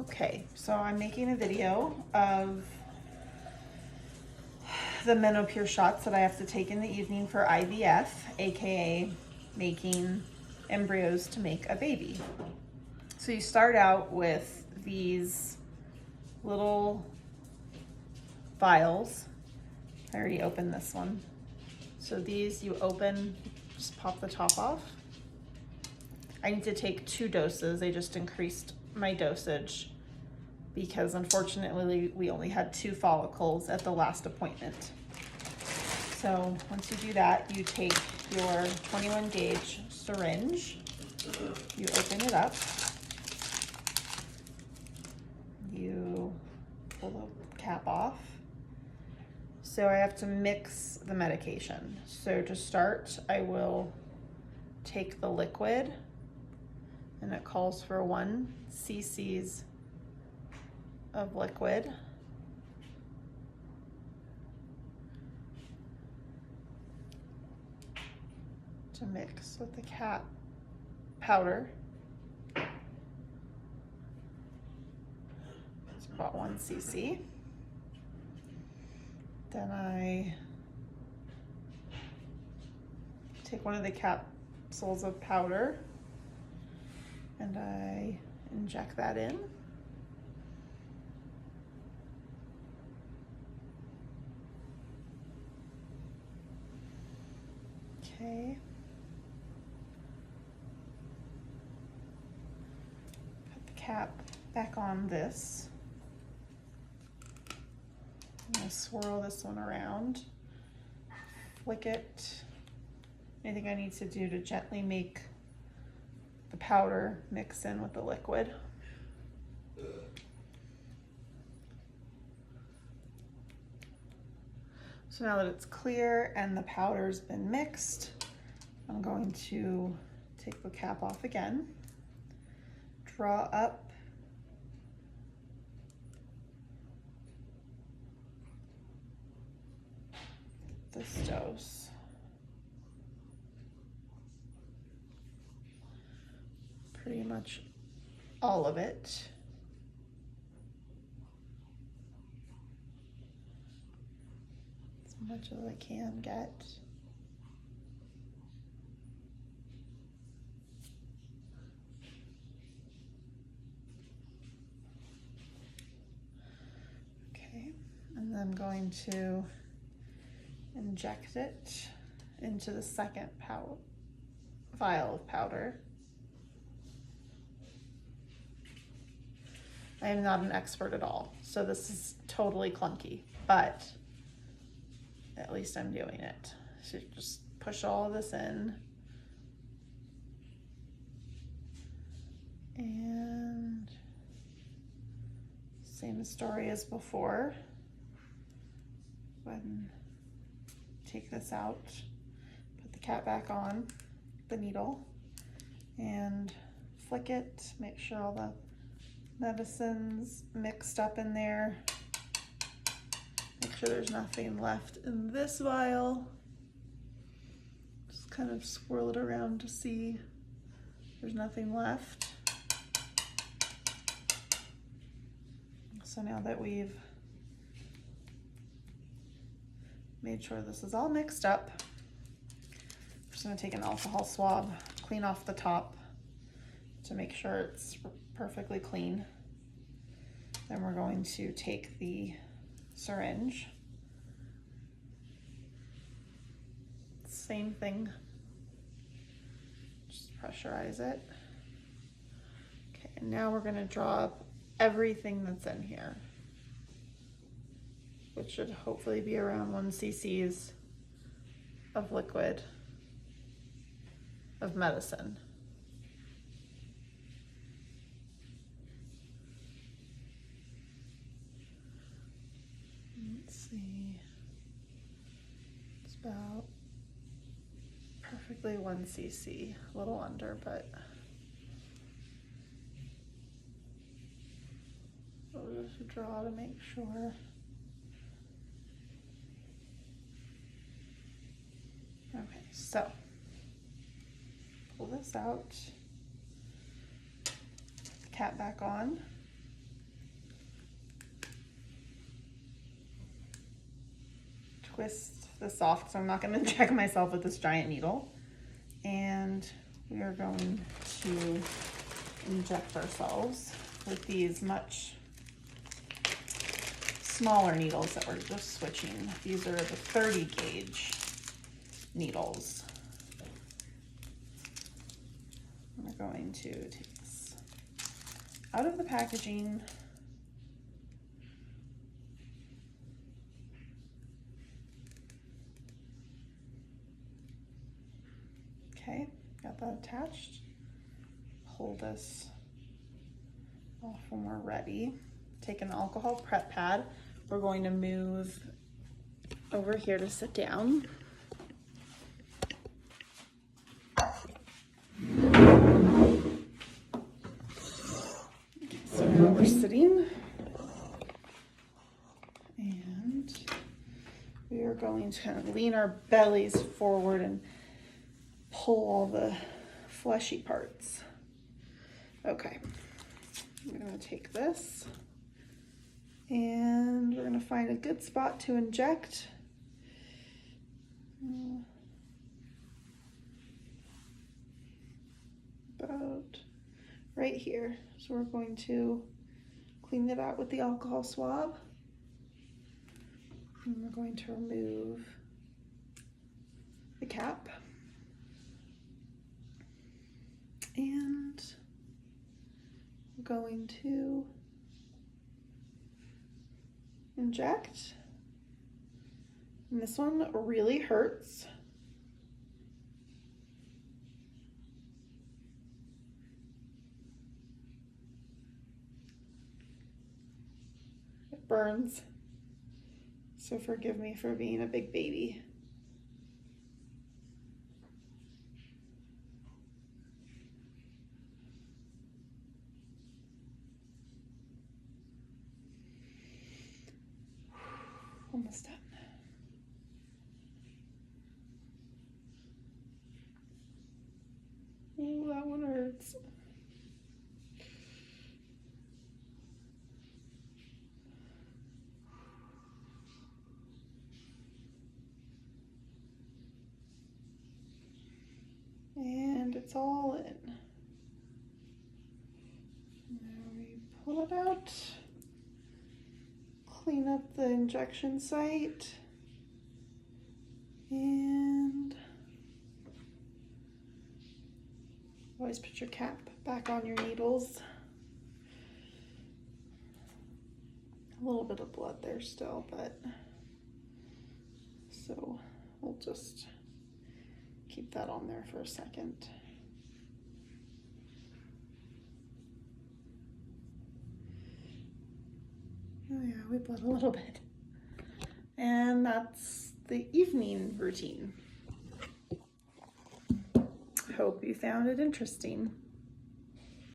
Okay, so I'm making a video of the menopause shots that I have to take in the evening for IVF, aka making embryos to make a baby. So you start out with these little vials. I already opened this one. So these you open, just pop the top off. I need to take 2 doses. They just increased my dosage because unfortunately we only had 2 follicles at the last appointment. So once you do that, you take your 21 gauge syringe, you open it up, you pull the cap off. So I have to mix the medication. So to start, I will take the liquid, and it calls for 1 cc's of liquid. To mix with the cat powder. It's about 1 cc. Then I take one of the capsules of powder and I inject that in. Okay. Put the cap back on this. I'm gonna swirl this one around, flick it. Anything I need to do to gently make the powder mix in with the liquid. So now that it's clear and the powder's been mixed, I'm going to take the cap off again, draw up this dose. Pretty much all of it. As much as I can get. Okay, and then I'm going to inject it into the second vial of powder. I am not an expert at all, so this is totally clunky, but at least I'm doing it. So just push all of this in. And same story as before. Go ahead and take this out, put the cap back on, the needle, and flick it, make sure all the medicine's mixed up in there. Make sure there's nothing left in this vial. Just kind of swirl it around to see there's nothing left. So now that we've made sure this is all mixed up, I'm just gonna take an alcohol swab, clean off the top to make sure it's perfectly clean. Then we're going to take the syringe. Same thing, just pressurize it. Okay, and now we're gonna draw up everything that's in here, which should hopefully be around 1 cc's of liquid of medicine. Let's see, it's about perfectly 1 cc, a little under, but we'll just draw to make sure. Okay, so pull this out, cap back on, twist this off because I'm not going to inject myself with this giant needle. And we are going to inject ourselves with these much smaller needles that we're just switching. These are the 30 gauge needles. I'm going to take this out of the packaging. Okay, got that attached. Pull this off when we're ready. Take an alcohol prep pad. We're going to move over here to sit down. So now we're sitting, and we are going to kind of lean our bellies forward and pull all the fleshy parts. Okay, I'm gonna take this and we're gonna find a good spot to inject. About right here. So we're going to clean it out with the alcohol swab. And we're going to remove the cap. And we're going to inject. And this one really hurts. It burns. So forgive me for being a big baby. Almost done. Oh, that one hurts. And it's all in. Now we pull it out. Clean up the injection site, and always put your cap back on your needles. A little bit of blood there still, but so we'll just keep that on there for a second. Oh yeah, we bled a little bit. And that's the evening routine. Hope you found it interesting.